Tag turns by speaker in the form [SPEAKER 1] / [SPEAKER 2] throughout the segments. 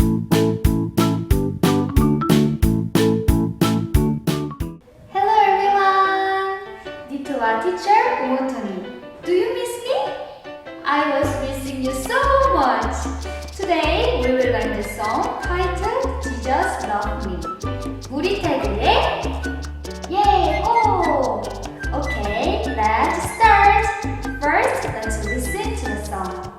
[SPEAKER 1] Hello everyone! Dito teacher Umotoni. Do you miss me? I was missing you so much. Today we will learn the song titled Jesus Love Me. 우리 태그의 Yay! Oh! Okay, let's start. First, let's listen to the song.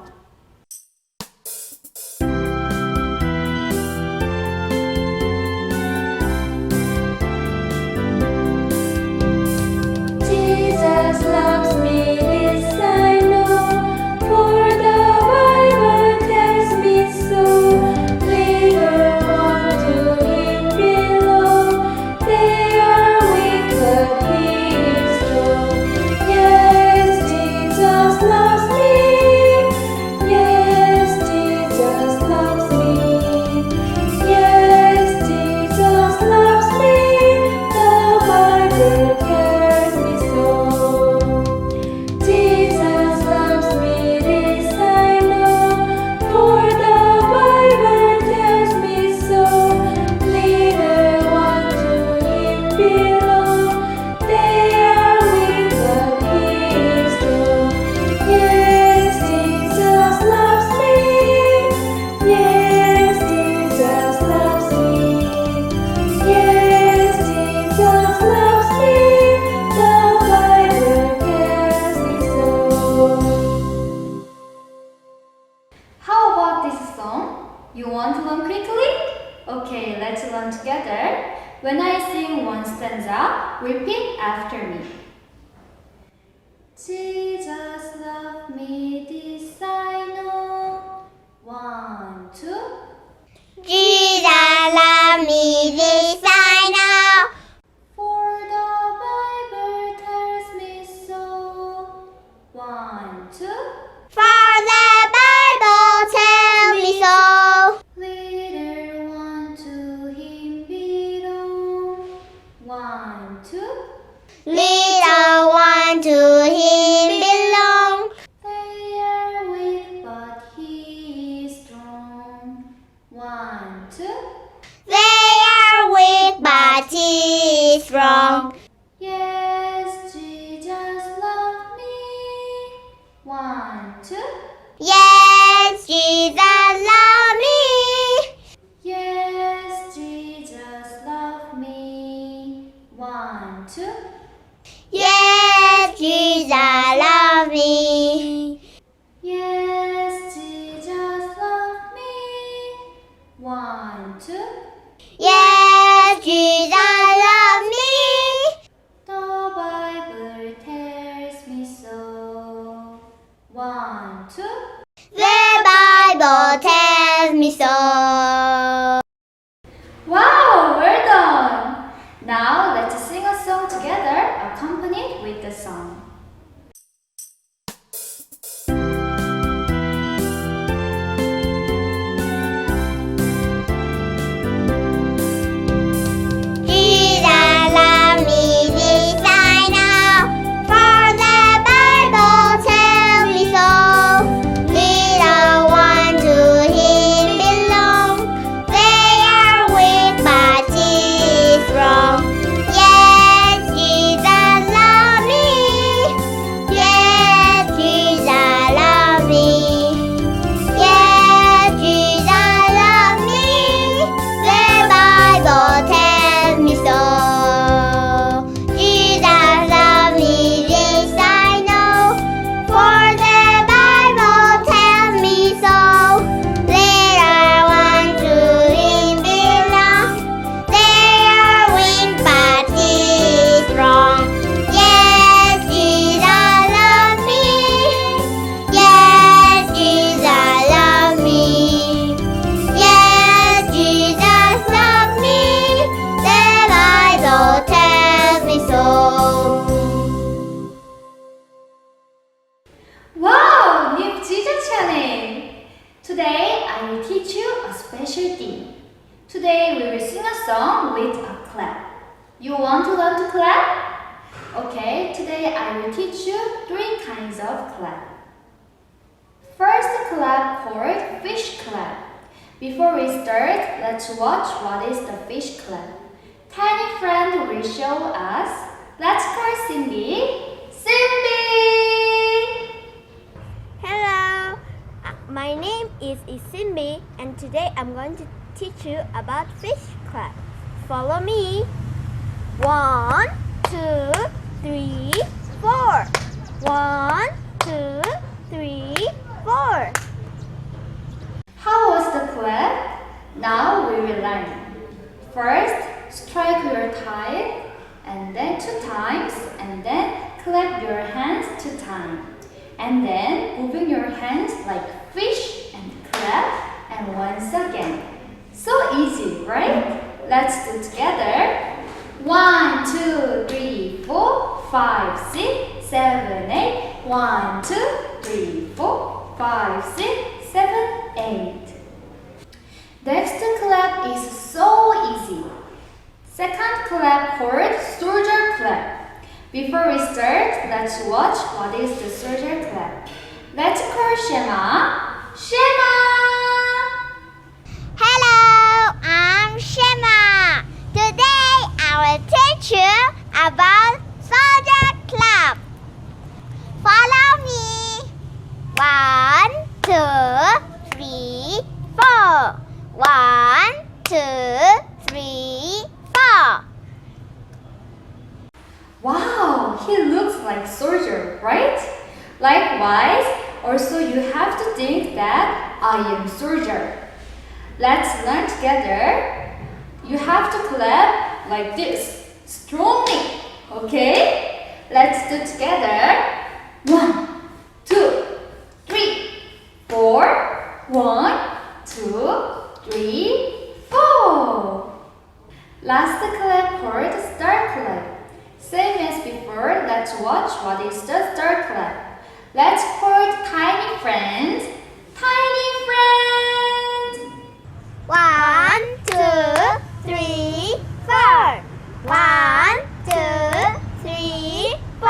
[SPEAKER 1] Jesus loves me, this I know, for the Bible tells me so. Little ones to Him belong, they are weak but He is strong. Yes, Jesus loves me. Yes, Jesus loves me. Yes, Jesus loves me. The Bible tells me so. Jesus loves me, this I know, for the Bible tells me so. Little ones to Him belong, they are weak but He is strong. Yes, Jesus loves me. Yes, Jesus loves me. Yes, Jesus loves me. The Bible tells me so. How about this song? You want to learn quickly? Okay, let's learn together. When I sing one stanza, repeat after me. Jesus loved me, this I know. 1, 2.
[SPEAKER 2] Jesus love me, this I know.
[SPEAKER 1] For the Bible tells me so. 1, 2.
[SPEAKER 2] For the Bible tells me so.
[SPEAKER 1] Little one to Him belong. 1, 2.
[SPEAKER 2] Little one to Him belong.
[SPEAKER 1] They are weak, but He is strong. 1, 2.
[SPEAKER 2] They are weak, but He is strong.
[SPEAKER 1] Yes, Jesus loved me. 1, 2.
[SPEAKER 2] Yes, Jesus love me.
[SPEAKER 1] Yes, Jesus loved me. 1, 2.
[SPEAKER 2] Yes, Jesus love me.
[SPEAKER 1] Yes, Jesus loved me. 1, 2.
[SPEAKER 2] Yes, Jesus love me.
[SPEAKER 1] The Bible tells me so. 1, 2.
[SPEAKER 2] The Bible tells me so.
[SPEAKER 1] Wow, well done! Now let's sing a song together, accompanied with the song.
[SPEAKER 2] Jesus love me, this I know, for the Bible tells me so. Little one to Him belong, they are weak but He is strong. Yes, Jesus love me. Yes, Jesus love me. Yes, Jesus love me. The Bible tells me so. Jesus love me, this I know, for the Bible tells me so. Little one to Him belong, they are weak but He is strong. Yes, Jesus love me. Yes, Jesus love me. Yes, Jesus love me. The Bible tells me so.
[SPEAKER 1] Wow, new Jesus channel! Today I will teach you a special thing. Today we will sing a song with a clap. You want to learn to clap? Okay, today I will teach you 3 kinds of clap. First clap called fish clap. Before we start, let's watch what is the fish clap. Tiny friend will show us. Let's call Cindy. Cindy!
[SPEAKER 2] Hello, my name is Isimbi, and today I'm going to teach you about fish clap. Follow me. 1, 2, 3, 4. 1, 2, 3, 4.
[SPEAKER 1] How was the clap? Now we will learn. First, strike your thigh, and then 2 times, and then clap your hands 2 times. And then moving your hands like fish and clap, and once again. So easy, right? Let's do together. 1, 2, 3, 4, 5, 6, 7, 8. 1, 2, 3, 4, 5, 6, 7, 8. Next clap is so easy. Second clap called soldier clap. Before we start, let's watch what is the soldier clap. Let's call Shema. Shema!
[SPEAKER 2] Hello, I'm Shema. Today I will teach you about soldier clap. Follow me. 1, 2, 3, 4. 1, 2, 3, 4.
[SPEAKER 1] Wow, he looks like soldier, right? Likewise, also you have to think that I am soldier. Let's learn together. You have to clap like this, strongly, okay? Let's do together. 1, 2, 3, 4. 1, 2, 3, 4. Last clap called star clap. Same as before, let's watch what is the star clap. Let's call tiny friends. Tiny friends.
[SPEAKER 2] 1, 2, 3, 4. 1, 2, 3, 4.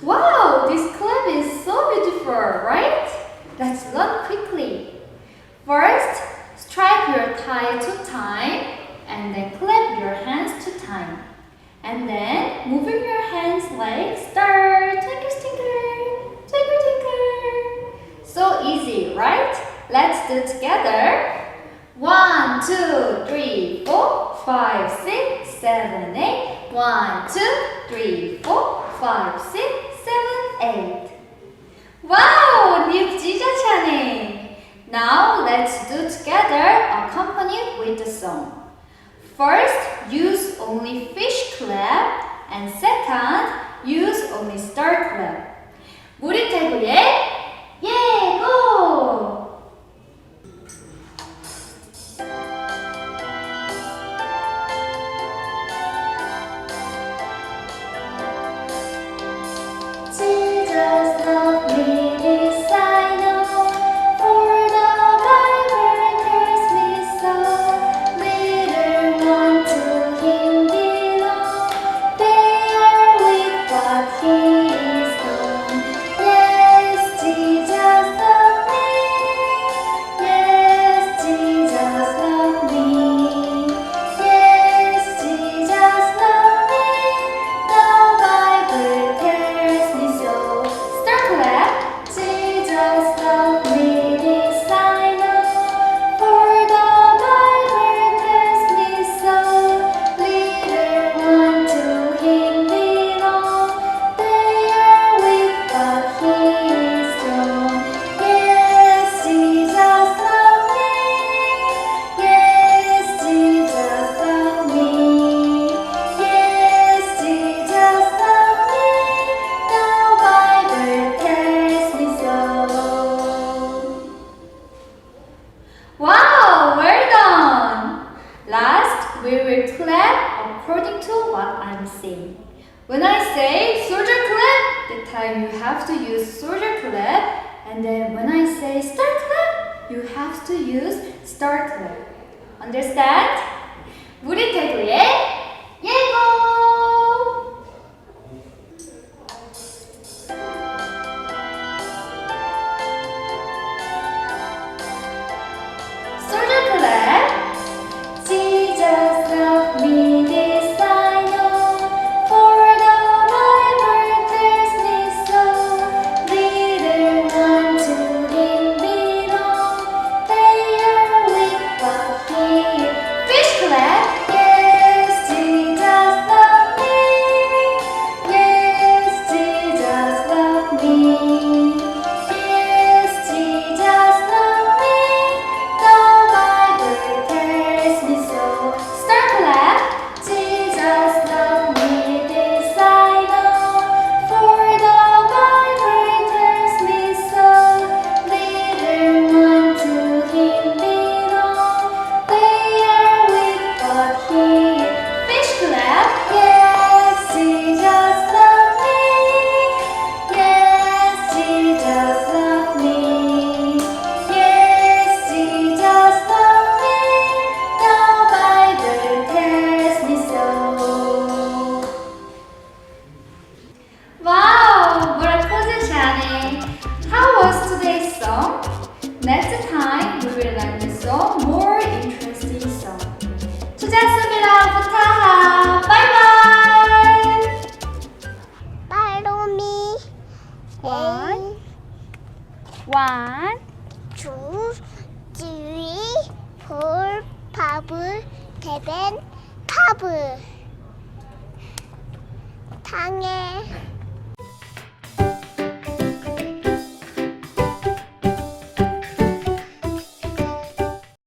[SPEAKER 1] Wow, this clap is so beautiful, right? Let's learn quickly. First, strike your thigh 2 times and then clap your hands 2 times. And then moving your hands like star, twinkle, twinkle, twinkle, twinkle. So easy, right? Let's do together. 1, 2, 3, 4, 5, 6, 7, 8. 1, 2, 3, 4, 5, 6, 7, 8. Wow, Nip Jija Channing. Now let's do together accompanied with the song. First, use only fish clap, and second, use only star clap. 우리 태구의 예고! Jesus loved me, this I know, for the Bible tells me so. Little one to him belong, they are weak but he is strong. Yes, Jesus loved me. Yes, Jesus loved me. Yes, Jesus loved me. The Bible tells me so. Star clap. Jesus loved me, this I know, for the Bible tells me so. Little one to him belong, they are weak but he is strong. Yes, Jesus loved me. Yes, Jesus loved me. Yes, Jesus loved me. The Bible tells me so. Wow, well done! Last, we will clap according to what I'm saying. When I say soldier clap, the time you have to use soldier clap, and then when I say star clap, you have to use star clap. Understand? 우리 태구의 예고! song. Next time we will learn the song more interesting song. 수고하셨습니다. 부타하. 바이바이.
[SPEAKER 2] Follow me.
[SPEAKER 3] One. One,
[SPEAKER 2] 2, 3, 4, 5, 7, 8. 당해.